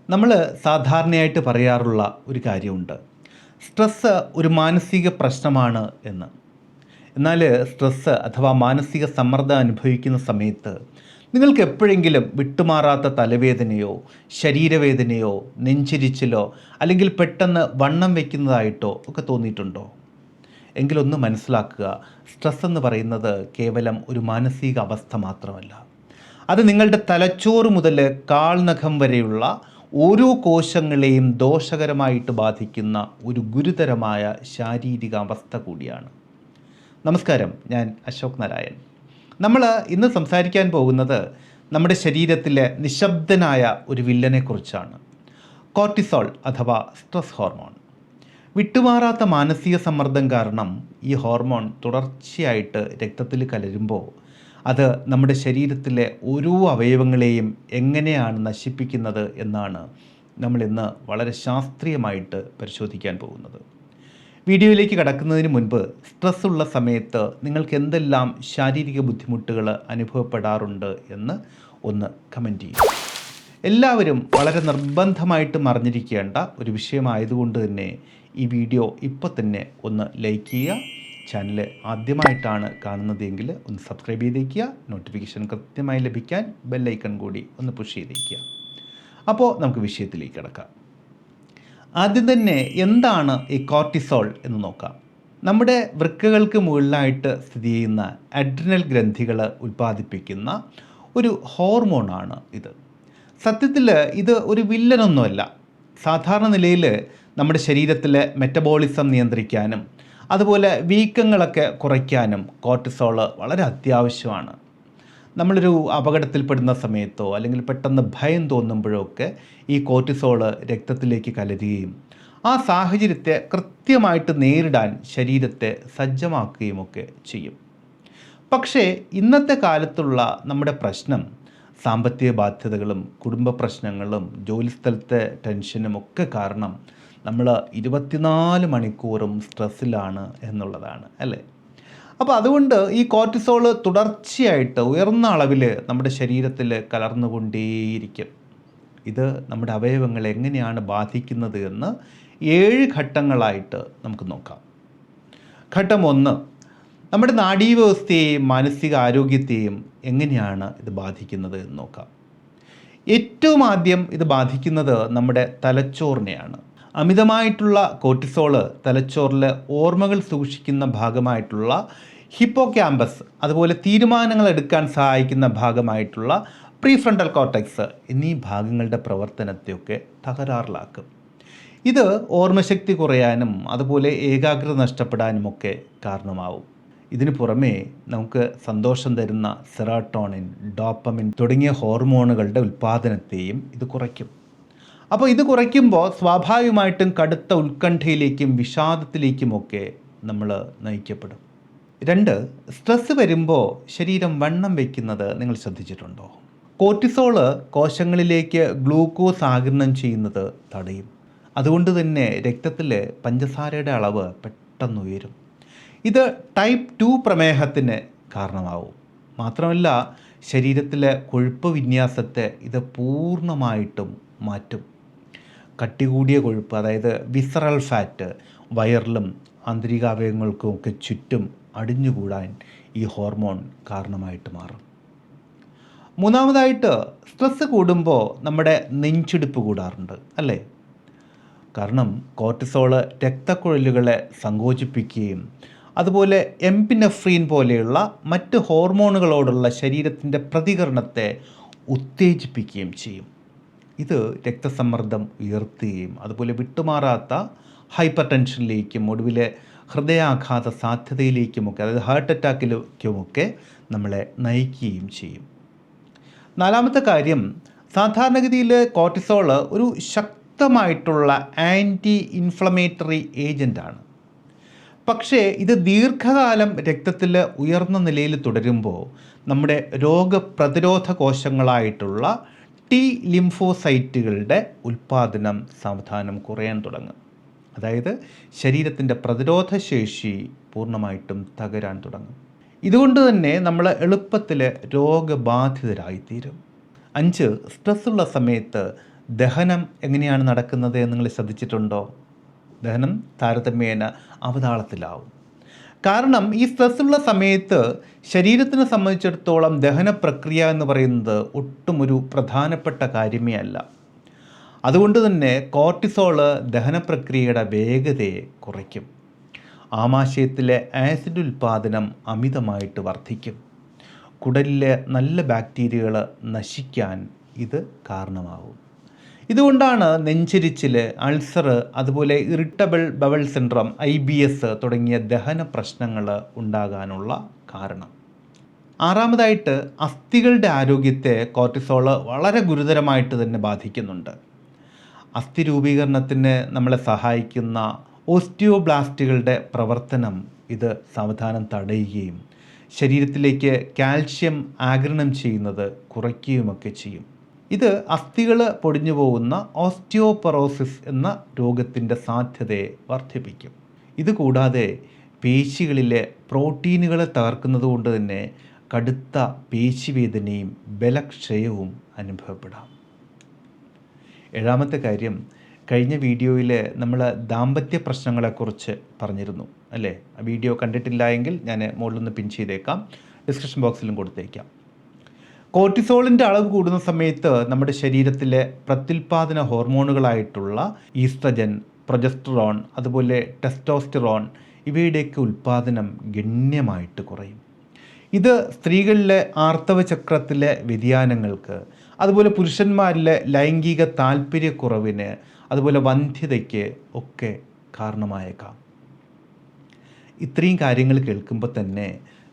നമ്മൾ സാധാരണയായിട്ട് പറയാറുള്ള ഒരു കാര്യമുണ്ട്. സ്ട്രെസ്സ് ഒരു മാനസിക പ്രശ്നമാണ് എന്ന്. എന്നാൽ സ്ട്രെസ്സ് അഥവാ മാനസിക സമ്മർദ്ദം അനുഭവിക്കുന്ന സമയത്ത് നിങ്ങൾക്ക് എപ്പോഴെങ്കിലും വിട്ടുമാറാത്ത തലവേദനയോ ശരീരവേദനയോ നെഞ്ചിരിച്ചിലോ അല്ലെങ്കിൽ പെട്ടെന്ന് വണ്ണം വയ്ക്കുന്നതായിട്ടോ ഒക്കെ തോന്നിയിട്ടുണ്ടോ? എങ്കിലൊന്ന് മനസ്സിലാക്കുക, സ്ട്രെസ് എന്ന് പറയുന്നത് കേവലം ഒരു മാനസിക അവസ്ഥ മാത്രമല്ല. അത് നിങ്ങളുടെ തലച്ചോറ് മുതൽ കാൽനഖം വരെയുള്ള ഓരോ കോശങ്ങളെയും ദോഷകരമായിട്ട് ബാധിക്കുന്ന ഒരു ഗുരുതരമായ ശാരീരിക അവസ്ഥ കൂടിയാണ്. നമസ്കാരം, ഞാൻ അശോക് നാരായൺ. നമ്മൾ ഇന്ന് സംസാരിക്കാൻ പോകുന്നത് നമ്മുടെ ശരീരത്തിലെ നിശബ്ദനായ ഒരു വില്ലനെക്കുറിച്ചാണ്. കോർട്ടിസോൾ അഥവാ സ്ട്രെസ് ഹോർമോൺ. വിട്ടുമാറാത്ത മാനസിക സമ്മർദ്ദം കാരണം ഈ ഹോർമോൺ തുടർച്ചയായിട്ട് രക്തത്തിൽ കലരുമ്പോൾ അത് നമ്മുടെ ശരീരത്തിലെ ഓരോ അവയവങ്ങളെയും എങ്ങനെയാണ് നശിപ്പിക്കുന്നത് എന്നാണ് നമ്മളിന്ന് വളരെ ശാസ്ത്രീയമായിട്ട് പരിശോധിക്കാൻ പോകുന്നത്. വീഡിയോയിലേക്ക് കടക്കുന്നതിന് മുൻപ്, സ്ട്രെസ് ഉള്ള സമയത്ത് നിങ്ങൾക്ക് എന്തെല്ലാം ശാരീരിക ബുദ്ധിമുട്ടുകൾ അനുഭവപ്പെടാറുണ്ട് എന്ന് ഒന്ന് കമൻറ്റ് ചെയ്യും. എല്ലാവരും വളരെ നിർബന്ധമായിട്ടും അറിഞ്ഞിരിക്കേണ്ട ഒരു വിഷയമായതുകൊണ്ട് തന്നെ ഈ വീഡിയോ ഇപ്പോൾ തന്നെ ഒന്ന് ലൈക്ക് ചെയ്യുക. ചാനൽ ആദ്യമായിട്ടാണ് കാണുന്നതെങ്കിൽ ഒന്ന് സബ്സ്ക്രൈബ് ചെയ്തേക്കുക. നോട്ടിഫിക്കേഷൻ കൃത്യമായി ലഭിക്കാൻ ബെല്ലൈക്കൺ കൂടി ഒന്ന് പുഷ് ചെയ്തേക്കുക. അപ്പോൾ നമുക്ക് വിഷയത്തിലേക്ക് കിടക്കാം. ആദ്യം തന്നെ എന്താണ് ഈ കോർട്ടിസോൾ എന്ന് നോക്കാം. നമ്മുടെ വൃക്കകൾക്ക് മുകളിലായിട്ട് സ്ഥിതി ചെയ്യുന്ന അഡ്രിനൽ ഗ്രന്ഥികൾ ഉൽപ്പാദിപ്പിക്കുന്ന ഒരു ഹോർമോണാണ് ഇത്. സത്യത്തിൽ ഇത് ഒരു വില്ലനൊന്നുമല്ല. സാധാരണ നിലയിൽ നമ്മുടെ ശരീരത്തിലെ മെറ്റബോളിസം നിയന്ത്രിക്കാനും അതുപോലെ വീക്കങ്ങളൊക്കെ കുറയ്ക്കാനും കോർട്ടിസോൾ വളരെ അത്യാവശ്യമാണ്. നമ്മളൊരു അപകടത്തിൽപ്പെടുന്ന സമയത്തോ അല്ലെങ്കിൽ പെട്ടെന്ന് ഭയം തോന്നുമ്പോഴോ ഒക്കെ ഈ കോർട്ടിസോൾ രക്തത്തിലേക്ക് കലരുകയും ആ സാഹചര്യത്തെ കൃത്യമായിട്ട് നേരിടാൻ ശരീരത്തെ സജ്ജമാക്കുകയും ഒക്കെ ചെയ്യും. പക്ഷേ ഇന്നത്തെ കാലത്തുള്ള നമ്മുടെ പ്രശ്നം സാമ്പത്തിക ബാധ്യതകളും കുടുംബ പ്രശ്നങ്ങളും ജോലിസ്ഥലത്തെ ടെൻഷനും ഒക്കെ കാരണം നമ്മൾ 24 മണിക്കൂറും സ്ട്രെസ്സിലാണ് എന്നുള്ളതാണ്, അല്ലേ? അപ്പോൾ അതുകൊണ്ട് ഈ കോർട്ടിസോൾ തുടർച്ചയായിട്ട് ഉയർന്ന അളവിൽ നമ്മുടെ ശരീരത്തിൽ കലർന്നുകൊണ്ടേയിരിക്കും. ഇത് നമ്മുടെ അവയവങ്ങളെ എങ്ങനെയാണ് ബാധിക്കുന്നത് എന്ന് 7 ഘട്ടങ്ങളായിട്ട് നമുക്ക് നോക്കാം. ഘട്ടം 1, നമ്മുടെ നാഡീവ്യവസ്ഥയെയും മാനസിക ആരോഗ്യത്തെയും എങ്ങനെയാണ് ഇത് ബാധിക്കുന്നത് എന്ന് നോക്കാം. ഏറ്റവും ആദ്യം ഇത് ബാധിക്കുന്നത് നമ്മുടെ തലച്ചോറിനെയാണ്. അമിതമായിട്ടുള്ള കോർട്ടിസോൾ തലച്ചോറിൽ ഓർമ്മകൾ സൂക്ഷിക്കുന്ന ഭാഗമായിട്ടുള്ള ഹിപ്പോക്യാമ്പസ്, അതുപോലെ തീരുമാനങ്ങൾ എടുക്കാൻ സഹായിക്കുന്ന ഭാഗമായിട്ടുള്ള പ്രീഫ്രണ്ടൽ കോർട്ടെക്സ് എന്നീ ഭാഗങ്ങളുടെ പ്രവർത്തനത്തെയൊക്കെ തകരാറിലാക്കും. ഇത് ഓർമ്മശക്തി കുറയാനും അതുപോലെ ഏകാഗ്രത നഷ്ടപ്പെടാനുമൊക്കെ കാരണമാവും. ഇതിനു പുറമേ നമുക്ക് സന്തോഷം തരുന്ന സെറോട്ടോണിൻ, ഡോപ്പമിൻ തുടങ്ങിയ ഹോർമോണുകളുടെ ഉൽപ്പാദനത്തെയും ഇത് കുറയ്ക്കും. അപ്പോൾ ഇത് കുറയ്ക്കുമ്പോൾ സ്വാഭാവികമായിട്ടും കടുത്ത ഉത്കണ്ഠയിലേക്കും വിഷാദത്തിലേക്കുമൊക്കെ നമ്മൾ നയിക്കപ്പെടും. 2, സ്ട്രെസ്സ് വരുമ്പോൾ ശരീരം വണ്ണം വയ്ക്കുന്നത് നിങ്ങൾ ശ്രദ്ധിച്ചിട്ടുണ്ടോ? കോർട്ടിസോള് കോശങ്ങളിലേക്ക് ഗ്ലൂക്കോസ് ആഗിരണം ചെയ്യുന്നത് തടയും. അതുകൊണ്ട് തന്നെ രക്തത്തിൽ പഞ്ചസാരയുടെ അളവ് പെട്ടെന്ന് ഉയരും. ഇത് ടൈപ്പ് 2 പ്രമേഹത്തിന് കാരണമാവും. മാത്രമല്ല, ശരീരത്തിലെ കൊഴുപ്പ് വിന്യാസത്തെ ഇത് പൂർണ്ണമായിട്ടും മാറ്റും. കട്ടി കൂടിയ കൊഴുപ്പ്, അതായത് വിസറൽ ഫാറ്റ്, വയറിലും ആന്തരികാവയവങ്ങൾക്കും ഒക്കെ ചുറ്റും അടിഞ്ഞുകൂടാൻ ഈ ഹോർമോൺ കാരണമായിട്ട് മാറും. 3, സ്ട്രെസ്സ് കൂടുമ്പോൾ നമ്മുടെ നെഞ്ചിടിപ്പ് കൂടാറുണ്ട്, അല്ലേ? കാരണം കോർട്ടിസോൾ രക്തക്കുഴലുകളെ സങ്കോചിപ്പിക്കുകയും അതുപോലെ എംപിനെഫ്രീൻ പോലെയുള്ള മറ്റ് ഹോർമോണുകളോടുള്ള ശരീരത്തിൻ്റെ പ്രതികരണത്തെ ഉത്തേജിപ്പിക്കുകയും ചെയ്യും. ഇത് രക്തസമ്മർദ്ദം ഉയർത്തുകയും അതുപോലെ വിട്ടുമാറാത്ത ഹൈപ്പർ ടെൻഷനിലേക്കും ഒടുവിലെ ഹൃദയാഘാത സാധ്യതയിലേക്കുമൊക്കെ, അതായത് ഹാർട്ട് അറ്റാക്കിലേക്കുമൊക്കെ നമ്മളെ നയിക്കുകയും ചെയ്യും. 4 കാര്യം, സാധാരണഗതിയിൽ കോർട്ടിസോൾ ഒരു ശക്തമായിട്ടുള്ള ആൻറ്റി ഇൻഫ്ലമേറ്ററി ഏജൻ്റാണ്. പക്ഷേ ഇത് ദീർഘകാലം രക്തത്തിൽ ഉയർന്ന നിലയിൽ തുടരുമ്പോൾ നമ്മുടെ രോഗപ്രതിരോധ കോശങ്ങളായിട്ടുള്ള ടി ലിംഫോസൈറ്റുകളുടെ ഉൽപ്പാദനം സാവധാനം കുറയാൻ തുടങ്ങും. അതായത് ശരീരത്തിൻ്റെ പ്രതിരോധ ശേഷി പൂർണ്ണമായിട്ടും തകരാൻ തുടങ്ങും. ഇതുകൊണ്ട് തന്നെ നമ്മൾ എളുപ്പത്തിൽ രോഗബാധിതരായിത്തീരും. 5, സ്ട്രെസ്സുള്ള സമയത്ത് ദഹനം എങ്ങനെയാണ് നടക്കുന്നത് എന്ന് നിങ്ങൾ ശ്രദ്ധിച്ചിട്ടുണ്ടോ? ദഹനം താരതമ്യേന അവതാളത്തിലാവും. കാരണം ഈ സ്ട്രെസ്സുള്ള സമയത്ത് ശരീരത്തിനെ സംബന്ധിച്ചിടത്തോളം ദഹന പ്രക്രിയ എന്ന് പറയുന്നത് ഒട്ടും ഒരു പ്രധാനപ്പെട്ട കാര്യമേ അല്ല. അതുകൊണ്ട് തന്നെ കോർട്ടിസോള് ദഹന പ്രക്രിയയുടെ വേഗതയെ കുറയ്ക്കും. ആമാശയത്തിലെ ആസിഡ് ഉൽപ്പാദനം അമിതമായിട്ട് വർദ്ധിക്കും. കുടലിലെ നല്ല ബാക്ടീരിയകൾ നശിക്കാൻ ഇത് കാരണമാവും. ഇതുകൊണ്ടാണ് നെഞ്ചിരിച്ചിൽ, അൾസർ, അതുപോലെ ഇറിറ്റബിൾ ബവൽ സിൻഡ്രോം, IBS തുടങ്ങിയ ദഹന പ്രശ്നങ്ങൾ ഉണ്ടാകാനുള്ള കാരണം. ആറാമതായിട്ട് അസ്ഥികളുടെ ആരോഗ്യത്തെ കോർട്ടിസോള് വളരെ ഗുരുതരമായിട്ട് തന്നെ ബാധിക്കുന്നുണ്ട്. അസ്ഥി രൂപീകരണത്തിന് നമ്മളെ സഹായിക്കുന്ന ഓസ്റ്റിയോബ്ലാസ്റ്റുകളുടെ പ്രവർത്തനം ഇത് സാവധാനം തടയുകയും ശരീരത്തിലേക്ക് കാൽഷ്യം ആഗിരണം ചെയ്യുന്നത് കുറയ്ക്കുകയുമൊക്കെ ചെയ്യും. ഇത് അസ്ഥികൾ പൊടിഞ്ഞു പോകുന്ന ഓസ്റ്റിയോപൊറോസിസ് എന്ന രോഗത്തിൻ്റെ സാധ്യതയെ വർദ്ധിപ്പിക്കും. ഇതുകൂടാതെ പേശികളിലെ പ്രോട്ടീനുകളെ തകർക്കുന്നത് കൊണ്ട് തന്നെ കടുത്ത പേശിവേദനയും ബലക്ഷയവും അനുഭവപ്പെടാം. ഏഴാമത്തെ കാര്യം, കഴിഞ്ഞ വീഡിയോയിൽ നമ്മൾ ദാമ്പത്യ പ്രശ്നങ്ങളെക്കുറിച്ച് പറഞ്ഞിരുന്നു അല്ലേ? ആ വീഡിയോ കണ്ടിട്ടില്ല എങ്കിൽ ഞാൻ മുകളിലൊന്ന് പിൻ ചെയ്തേക്കാം, ഡിസ്ക്രിപ്ഷൻ ബോക്സിലും കൊടുത്തേക്കാം. കോർട്ടിസോളിൻ്റെ അളവ് കൂടുന്ന സമയത്ത് നമ്മുടെ ശരീരത്തിലെ പ്രത്യുൽപാദന ഹോർമോണുകളായിട്ടുള്ള ഈസ്ട്രജൻ, പ്രൊജസ്ട്രോൺ, അതുപോലെ ടെസ്റ്റോസ്റ്ററോൺ ഇവയുടെയൊക്കെ ഉൽപ്പാദനം ഗണ്യമായിട്ട് കുറയും. ഇത് സ്ത്രീകളിലെ ആർത്തവ ചക്രത്തിലെ വ്യതിയാനങ്ങൾക്ക്, അതുപോലെ പുരുഷന്മാരിലെ ലൈംഗിക താല്പര്യക്കുറവിന്, അതുപോലെ വന്ധ്യതയ്ക്ക് ഒക്കെ കാരണമായേക്കാം. ഇത്രയും കാര്യങ്ങൾ കേൾക്കുമ്പോൾ തന്നെ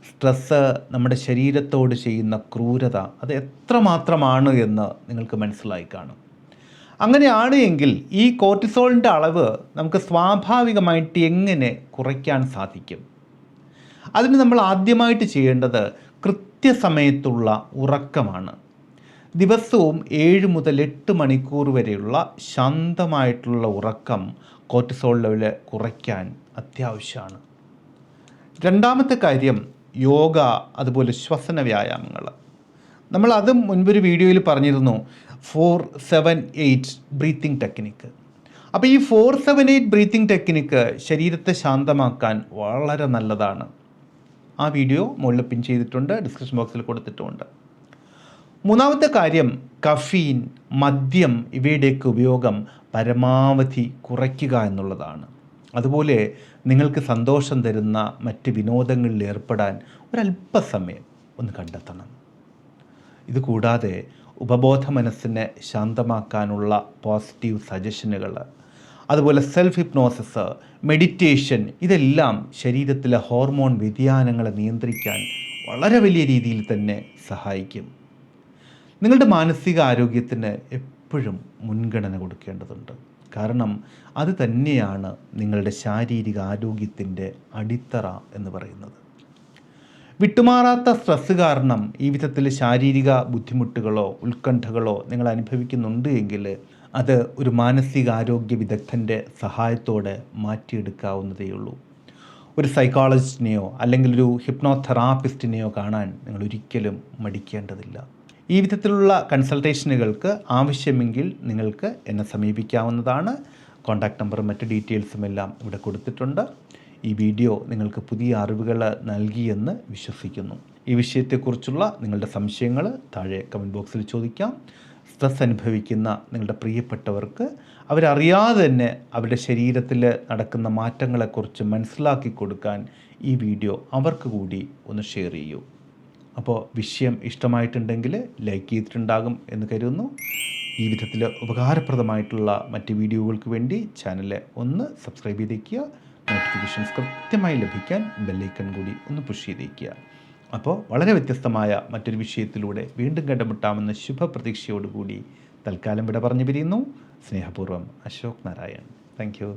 സ്ട്രെസ്സ് നമ്മുടെ ശരീരത്തോട് ചെയ്യുന്ന ക്രൂരത അത് എത്രമാത്രമാണ് എന്ന് നിങ്ങൾക്ക് മനസ്സിലായി കാണും. അങ്ങനെയാണ് എങ്കിൽ ഈ കോർട്ടിസോളിൻ്റെ അളവ് നമുക്ക് സ്വാഭാവികമായിട്ട് എങ്ങനെ കുറയ്ക്കാൻ സാധിക്കും? അതിന് നമ്മൾ ആദ്യമായിട്ട് ചെയ്യേണ്ടത് കൃത്യസമയത്തുള്ള ഉറക്കമാണ്. ദിവസവും 7 മുതൽ 8 മണിക്കൂർ വരെയുള്ള ശാന്തമായിട്ടുള്ള ഉറക്കം കോർട്ടിസോൾ ലെവൽ കുറയ്ക്കാൻ അത്യാവശ്യമാണ്. രണ്ടാമത്തെ കാര്യം യോഗ, അതുപോലെ ശ്വസന വ്യായാമങ്ങൾ. നമ്മൾ അത് മുൻപൊരു വീഡിയോയിൽ പറഞ്ഞിരുന്നു, 4-7-8 ബ്രീത്തിങ് ടെക്നിക്ക്. അപ്പോൾ ഈ 4-7-8 ബ്രീത്തിങ് ടെക്നിക്ക് ശരീരത്തെ ശാന്തമാക്കാൻ വളരെ നല്ലതാണ്. ആ വീഡിയോ മുകളിൽ പിൻ ചെയ്തിട്ടുണ്ട്, ഡിസ്ക്രിപ്ഷൻ ബോക്സിൽ കൊടുത്തിട്ടുമുണ്ട്. മൂന്നാമത്തെ കാര്യം കഫീൻ, മദ്യം ഇവയുടെയൊക്കെ ഉപയോഗം പരമാവധി കുറയ്ക്കുക എന്നുള്ളതാണ്. അതുപോലെ നിങ്ങൾക്ക് സന്തോഷം തരുന്ന മറ്റ് വിനോദങ്ങളിൽ ഏർപ്പെടാൻ ഒരല്പസമയം ഒന്ന് കണ്ടെത്തണം. ഇതുകൂടാതെ ഉപബോധ മനസ്സിനെ ശാന്തമാക്കാനുള്ള പോസിറ്റീവ് സജഷനുകൾ, അതുപോലെ സെൽഫ് ഹിപ്നോസിസ്, മെഡിറ്റേഷൻ ഇതെല്ലാം ശരീരത്തിലെ ഹോർമോൺ വ്യതിയാനങ്ങളെ നിയന്ത്രിക്കാൻ വളരെ വലിയ രീതിയിൽ തന്നെ സഹായിക്കും. നിങ്ങളുടെ മാനസിക ആരോഗ്യത്തിന് എപ്പോഴും മുൻഗണന കൊടുക്കേണ്ടതുണ്ട്. കാരണം അത് തന്നെയാണ് നിങ്ങളുടെ ശാരീരിക ആരോഗ്യത്തിൻ്റെ അടിത്തറ എന്ന് പറയുന്നത്. വിട്ടുമാറാത്ത സ്ട്രെസ് കാരണം ഈ വിധത്തിൽ ശാരീരിക ബുദ്ധിമുട്ടുകളോ ഉത്കണ്ഠകളോ നിങ്ങൾ അനുഭവിക്കുന്നുണ്ട് എങ്കിൽ അത് ഒരു മാനസികാരോഗ്യ വിദഗ്ധൻ്റെ സഹായത്തോടെ മാറ്റിയെടുക്കാവുന്നതേയുള്ളൂ. ഒരു സൈക്കോളജിസ്റ്റിനെയോ അല്ലെങ്കിൽ ഒരു ഹിപ്നോതെറാപ്പിസ്റ്റിനെയോ കാണാൻ നിങ്ങൾ ഒരിക്കലും മടിക്കേണ്ടതില്ല. ഈ വിധത്തിലുള്ള കൺസൾട്ടേഷനുകൾക്ക് ആവശ്യമെങ്കിൽ നിങ്ങൾക്ക് എന്നെ സമീപിക്കാവുന്നതാണ്. കോൺടാക്റ്റ് നമ്പറും മറ്റ് ഡീറ്റെയിൽസും എല്ലാം ഇവിടെ കൊടുത്തിട്ടുണ്ട്. ഈ വീഡിയോ നിങ്ങൾക്ക് പുതിയ അറിവുകൾ നൽകിയെന്ന് വിശ്വസിക്കുന്നു. ഈ വിഷയത്തെക്കുറിച്ചുള്ള നിങ്ങളുടെ സംശയങ്ങൾ താഴെ കമൻറ്റ് ബോക്സിൽ ചോദിക്കാം. സ്ട്രെസ് അനുഭവിക്കുന്ന നിങ്ങളുടെ പ്രിയപ്പെട്ടവർക്ക് അവരറിയാതെ തന്നെ അവരുടെ ശരീരത്തിൽ നടക്കുന്ന മാറ്റങ്ങളെക്കുറിച്ച് മനസ്സിലാക്കി കൊടുക്കാൻ ഈ വീഡിയോ അവർക്ക് കൂടി ഒന്ന് ഷെയർ ചെയ്യൂ. അപ്പോൾ വിഷയം ഇഷ്ടമായിട്ടുണ്ടെങ്കിൽ ലൈക്ക് ചെയ്തിട്ടുണ്ടാകും എന്ന് കരുതുന്നു. ഈ വിധത്തിൽ ഉപകാരപ്രദമായിട്ടുള്ള മറ്റ് വീഡിയോകൾക്ക് വേണ്ടി ചാനൽ ഒന്ന് സബ്സ്ക്രൈബ് ചെയ്തേക്കുക. നോട്ടിഫിക്കേഷൻസ് കൃത്യമായി ലഭിക്കാൻ ബെല്ലൈക്കൺ കൂടി ഒന്ന് പുഷ് ചെയ്തേക്കുക. അപ്പോൾ വളരെ വ്യത്യസ്തമായ മറ്റൊരു വിഷയത്തിലൂടെ വീണ്ടും കണ്ടുമുട്ടാമെന്ന ശുഭപ്രതീക്ഷയോടുകൂടി തൽക്കാലം വിട പറഞ്ഞു പിരിയുന്നു. സ്നേഹപൂർവ്വം, അശോക് നാരായൺ. Thank you.